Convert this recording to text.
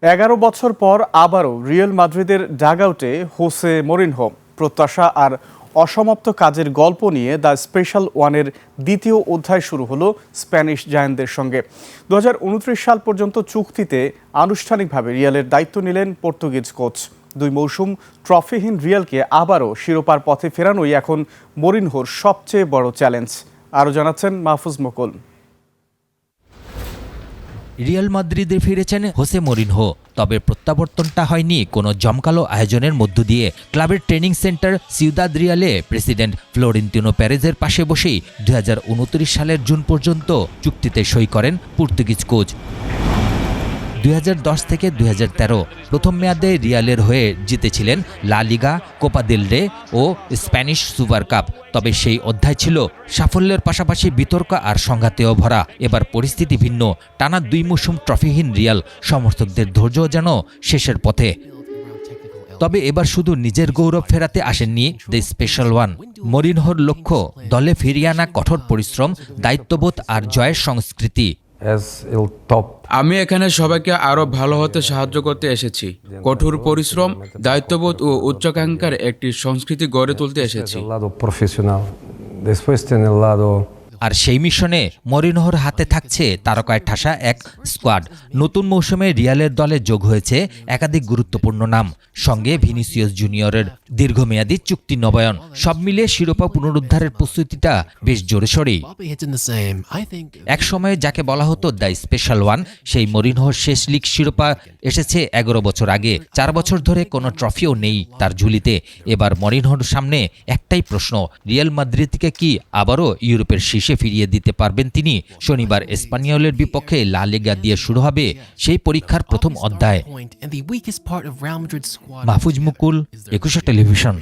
11 বছর পর আবারও রিয়াল মাদ্রিদের ডাগআউটে হোসে মরিনহো। প্রত্যাশা আর অসমাপ্ত কাজের গল্প নিয়ে দ্য স্পেশাল ওয়ানের দ্বিতীয় অধ্যায় শুরু হলো স্প্যানিশ জায়ান্টদের সঙ্গে। 2029 সাল পর্যন্ত চুক্তিতে আনুষ্ঠানিকভাবে রিয়ালের দায়িত্ব নিলেন পর্তুগিজ কোচ। 2 মৌসুম ট্রফিহীন রিয়ালকে আবারও শিরোপার পথে ফেরানোই এখন মরিনহোর সবচেয়ে বড় চ্যালেঞ্জ। আরও জানাচ্ছেন মাহফুজ মুকুল। রিয়াল মাদ্রিদে ফিরেছেন হোসে মরিনহো, তবে প্রত্যাবর্তনটা হয়নি কোনো জমকালো আয়োজনের মধ্য দিয়ে। ক্লাবের ট্রেনিং সেন্টার সিউদাদ রিয়ালে প্রেসিডেন্ট ফ্লোরেন্তিনো পেরেজের পাশে বসেই 2029 সালের জুন পর্যন্ত চুক্তিতে সই করেন পর্তুগিজ কোচ। 2010 থেকে 2013 প্রথম মেয়াদে রিয়ালের হয়ে জিতেছিলেন লা লিগা, কোপা দেল রে ও স্প্যানিশ সুপার কাপ। তবে সেই অধ্যায় ছিল সাফল্যের পাশাপাশি বিতর্ক আর সংঘাতেও ভরা। এবার পরিস্থিতি ভিন্ন। টানা 2 মৌসুম ট্রফিহীন রিয়াল সমর্থকদের ধৈর্য যেন শেষের পথে। তবে এবার শুধু নিজের গৌরব ফেরাতে আসেননি দ্য স্পেশাল ওয়ান। মরিনহোর লক্ষ্য দলে ফিরিয়ে আনা কঠোর পরিশ্রম, দায়িত্ববোধ আর জয়ের সংস্কৃতি। আমি এখানে সবাইকে আরো ভালো হতে সাহায্য করতে এসেছি। কঠোর পরিশ্রম, দায়িত্ববোধ ও উচ্চাকাঙ্ক্ষার একটি সংস্কৃতি গড়ে তুলতে এসেছি। আর সেই মিশনে মরিনহোর হাতে থাকছে তারকায় ঠাসা এক স্কোয়াড। নতুন মৌসুমে রিয়ালের দলে যোগ হয়েছে একাধিক গুরুত্বপূর্ণ নাম, সঙ্গে ভিনিসিয়াস জুনিয়রের দীর্ঘমেয়াদী চুক্তি নবায়ন। সব মিলিয়ে শিরোপা পুনরুদ্ধারের প্রস্তুতিটা বেশ জোরেশোরেই। এক সময়ে যাকে বলা হতো দ্য স্পেশাল ওয়ান, সেই মরিনহোর শেষ লিগ শিরোপা এসেছে 11 বছর আগে। 4 বছর ধরে কোনো ট্রফিও নেই তার ঝুলিতে। এবার মরিনহোর সামনে একটাই প্রশ্ন, রিয়াল মাদ্রিদকে কি আবারও ইউরোপের শীর্ষে ফিরিয়ে দিতে পারবেন তিনি? শনিবার এসপানিওলের বিপক্ষে লা লিগা দিয়ে শুরু হবে সেই পরীক্ষার প্রথম অধ্যায়। মাহফুজ মুকুল, 21 টেলিভিশন।